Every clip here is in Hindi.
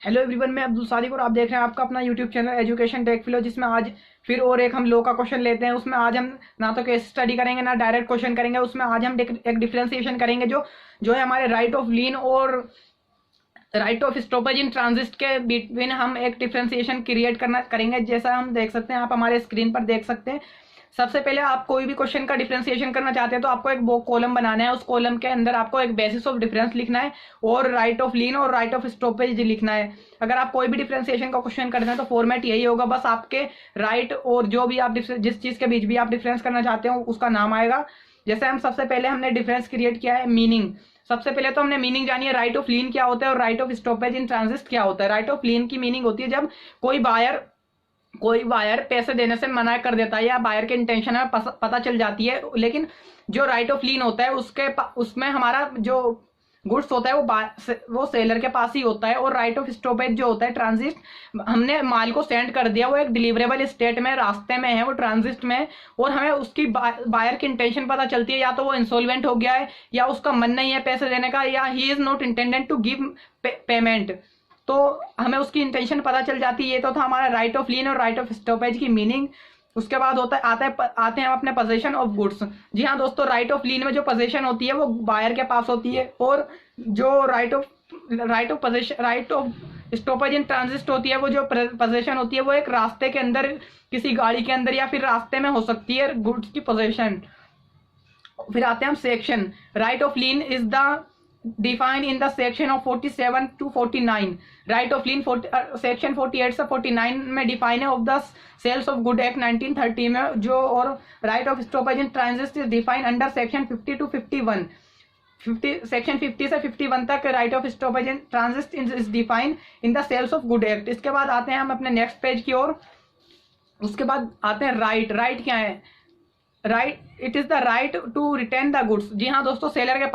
हेलो एवरीवन, मैं अब्दुल सादिक और आप देख रहे हैं आपका अपना YouTube channel education tech flow, जिसमें आज फिर और एक हम लॉ का क्वेश्चन लेते हैं। उसमें आज हम ना तो केस स्टडी करेंगे ना डायरेक्ट क्वेश्चन करेंगे। उसमें आज हम एक डिफरेंशिएशन करेंगे जो है हमारे राइट ऑफ लीन और right of stoppage in transit के बिटवीन हम एक डिफरेंशिएशन क्रिएट करेंगे। जैसा हम देख सकते हैं, आप हमारे स्क्रीन पर देख सकते हैं। सबसे पहले आप कोई भी क्वेश्चन का डिफरेंशिएशन करना चाहते हैं तो आपको एक कॉलम बनाना है। उस कॉलम के अंदर आपको एक बेसिस ऑफ डिफरेंस लिखना है और राइट ऑफ लीन और राइट ऑफ स्टॉपेज लिखना है। अगर आप कोई भी डिफरेंशिएशन का क्वेश्चन करते हैं तो फॉर्मेट यही होगा, बस आपके राइट और जो भी आप जिस चीज के बीच भी आप डिफरेंस करना चाहते हो उसका नाम आएगा। जैसे हम सबसे पहले हमने डिफरेंस क्रिएट किया है मीनिंग। सबसे पहले तो हमने मीनिंग जानी है, राइट ऑफ लीन क्या होता है और right of stoppage in transit क्या होता है। राइट ऑफ लीन की मीनिंग होती है जब कोई बायर पैसे देने से मना कर देता है या बायर के इंटेंशन में पता चल जाती है। लेकिन जो राइट ऑफ लीन होता है उसमें हमारा जो गुड्स होता है वो सेलर के पास ही होता है। और राइट ऑफ स्टॉपेज जो होता है ट्रांजिट, हमने माल को सेंड कर दिया, वो एक डिलीवरेबल स्टेट में रास्ते में है, वो ट्रांजिट में है और हमें उसकी बायर की इंटेंशन पता चलती है, या तो वो इंसॉल्वेंट हो गया है या उसका मन नहीं है पैसे देने का, या he is not intended to give payment, तो हमें उसकी इंटेंशन पता चल जाती है। ये तो था हमारा राइट ऑफ लीन और राइट ऑफ स्टॉपेज की मीनिंग। उसके बाद आते हैं हम अपने पोजीशन ऑफ गुड्स। जी हाँ दोस्तों, राइट ऑफ लीन में जो पोजीशन होती है वो बायर के पास होती है और जो right of stoppage in transit होती है, वो जो पोजीशन होती है वो एक रास्ते के अंदर, किसी गाड़ी के अंदर या फिर रास्ते में हो सकती है गुड्स की पोजीशन। फिर आते हैं हम section. Right of lien is the defined in the section of 47 to 49। Right of lien section 48 से 49 में डिफाइन है of the sales of good act 1930 में जो। और right of stoppage in transit is defined under section 50 to 51। Section 50 से 51 तक right of stoppage in transit is defined in the sales of good act. इसके बाद आते हैं हम अपने नेक्स्ट पेज की ओर। उसके बाद आते हैं राइट क्या है। Right, it is the right to retain the goods. जी हाँ दोस्तों, सेलर के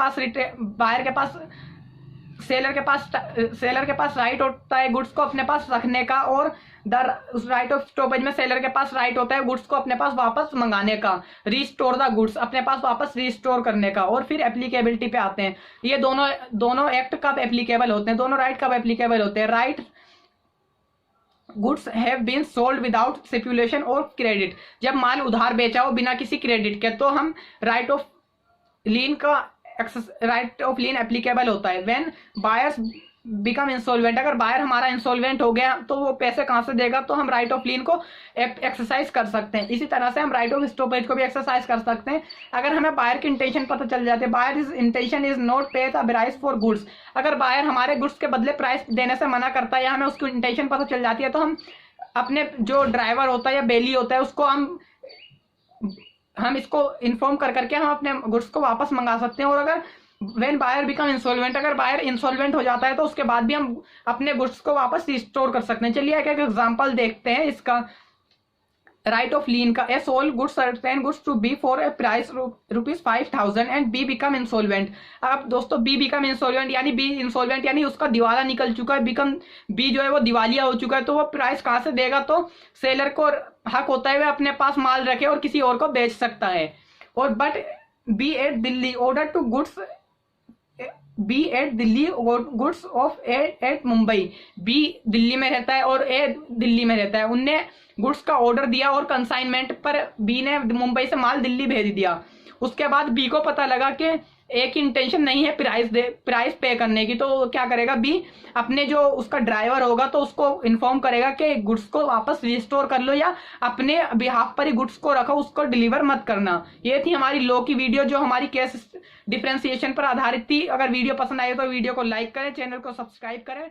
पास राइट होता है गुड्स को अपने पास रखने का, और उस राइट ऑफ स्टॉपेज में सेलर के पास राइट होता है गुड्स को अपने पास वापस मंगाने का, रिस्टोर द गुड्स, अपने पास वापस रिस्टोर करने का। और फिर एप्लीकेबिलिटी पे आते हैं। ये दोनों एक्ट कब एप्लीकेबल होते हैं, दोनों राइट कब एप्लीकेबल होते हैं। Right goods have been sold without stipulation और क्रेडिट, जब माल उधार बेचा हो बिना किसी क्रेडिट के, तो हम राइट ऑफ लीन एप्लीकेबल होता है। व्हेन बायर्स बिकम इंसॉल्वेंट, अगर बायर हमारा इंसॉल्वेंट हो गया तो वो पैसे कहां से देगा, तो हम राइट ऑफ लीन को एक्सरसाइज कर सकते हैं। इसी तरह से हम राइट ऑफ स्टॉपेज को भी एक्सरसाइज कर सकते हैं। अगर हमें बायर की इंटेंशन पता चल जाती है, buyer is intention is not pay the price for goods, अगर बायर हमारे गुड्स के बदले प्राइस देने से मना करता है या हमें उसकी इंटेंशन पता चल जाती है, तो हम अपने जो ड्राइवर होता है या बेली होता है उसको हम इसको इन्फॉर्म करके हम अपने गुड्स को वापस मंगा सकते हैं। और अगर व्हेन बायर बिकम इंसॉल्वेंट, अगर बायर इंसॉल्वेंट हो जाता है तो उसके बाद भी हम अपने गुड्स को वापस रिस्टोर कर सकते हैं। चलिए एक एग्जांपल देखते हैं इसका राइट ऑफ लीन का। A sold goods certain goods to be for a price ₹5,000 and B become insolvent. अब दोस्तों बी बिकम इंसॉल्वेंट यानी उसका दिवाला निकल चुका है, बी जो है वो दिवालिया हो चुका है, तो वो प्राइस कहां से देगा, तो सेलर को हक होता है वह अपने पास माल रखे और किसी और को बेच सकता है। और but B at Delhi goods of at Mumbai, B Delhi में रहता है और ए दिल्ली में रहता है। उनने गुड्स का ऑर्डर दिया और कंसाइनमेंट पर बी ने मुंबई से माल दिल्ली भेज दिया। उसके बाद बी को पता लगा कि ए की इंटेंशन नहीं है प्राइस पे करने की, तो क्या करेगा बी, अपने जो उसका ड्राइवर होगा तो उसको इन्फॉर्म करेगा कि गुड्स को वापस रिस्टोर कर लो या अपने बिहाफ पर ही गुड्स को रखो, उसको डिलीवर मत करना। ये थी हमारी लॉ की वीडियो जो हमारी केस डिफरेंशिएशन पर आधारित थी। अगर वीडियो पसंद आए तो वीडियो को लाइक करें, चैनल को सब्सक्राइब करें।